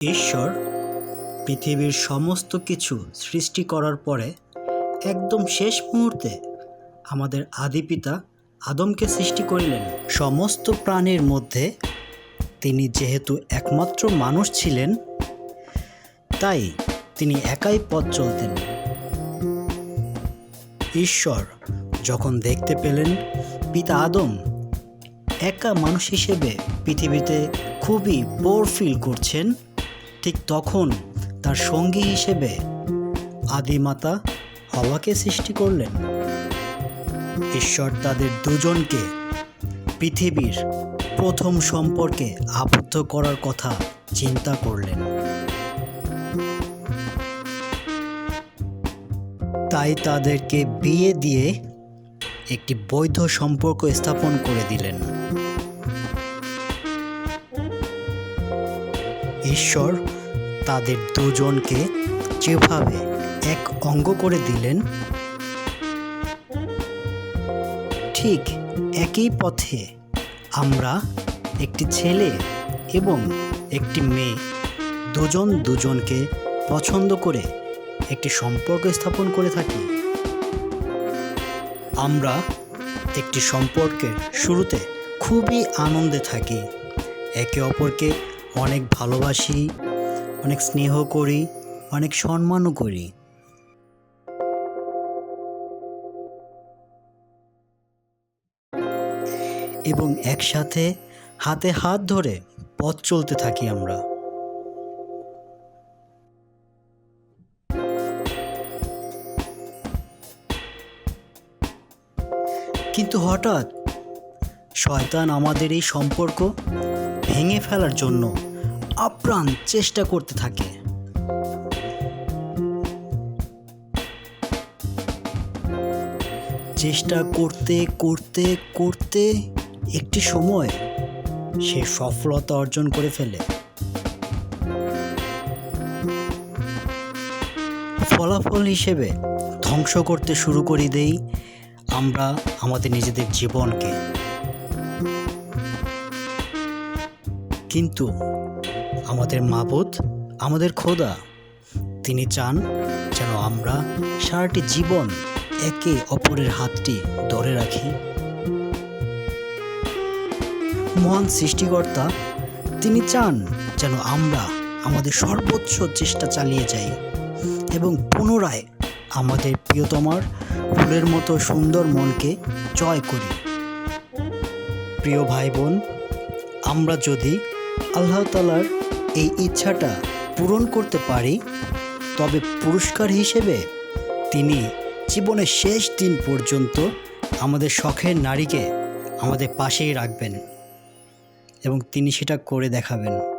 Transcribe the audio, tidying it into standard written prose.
ঈশ্বর পৃথিবীর সমস্ত কিছু সৃষ্টি করার পরে একদম শেষ মুহূর্তে আমাদের আদিপিতা আদমকে সৃষ্টি করিলেন। সমস্ত প্রাণীর মধ্যে তিনি যেহেতু একমাত্র মানুষ ছিলেন, তাই তিনি একাই পথ চলতেন। ঈশ্বর যখন দেখতে পেলেন পিতা আদম একা মানুষ হিসেবে পৃথিবীতে খুবই বোর ফিল করছেন, ঠিক তখন তার সঙ্গী হিসেবে আদিমাতা হাওয়াকে সৃষ্টি করলেন। ঈশ্বর তাদের দুজনকে পৃথিবীর প্রথম সম্পর্কে আবদ্ধ করার কথা চিন্তা করলেন। তাই তাদেরকে বিয়ে দিয়ে একটি বৈধ সম্পর্ক স্থাপন করে দিলেন। ঈশ্বর তাদের দুজনকে যেভাবে এক অঙ্গ করে দিলেন, ঠিক একই পথে আমরা একটি ছেলে এবং একটি মেয়ে দুজনকে পছন্দ করে একটি সম্পর্ক স্থাপন করে থাকি। আমরা একটি সম্পর্কের শুরুতে খুবই আনন্দে থাকি, একে অপরকে অনেক ভালোবাসি, অনেক স্নেহ করি, অনেক সম্মানও করি। এবং একসাথে হাতে হাত ধরে পথ চলতে থাকি আমরা। কিন্তু হঠাৎ শয়তান আমাদের এই সম্পর্ক ভেঙে ফেলার জন্য আপ্রাণ চেষ্টা করতে থাকে। চেষ্টা করতে করতে করতে একটি সময় সে সফলতা অর্জন করে ফেলে। ফলাফল হিসেবে ধ্বংস করতে শুরু করে দেই আমরা আমাদের নিজেদের জীবনকে। কিন্তু আমাদের মাবুদ, আমাদের খোদা, তিনি চান যেন আমরা সারাটি জীবন একে অপরের হাতটি ধরে রাখি। মহান সৃষ্টিকর্তা তিনি চান যেন আমরা আমাদের সর্বোচ্চ চেষ্টা চালিয়ে যাই এবং পুনরায় আমাদের প্রিয়তমার ফুলের মতো সুন্দর মনকে জয় করি। প্রিয় ভাই বোন, আমরা যদি আল্লাহ তাআলার এই ইচ্ছাটা পূরণ করতে পারি, তবে পুরস্কার হিসেবে তিনি জীবনের শেষ দিন পর্যন্ত আমাদের শখের নারীকে আমাদের পাশেই রাখবেন এবং তিনি সেটা করে দেখাবেন।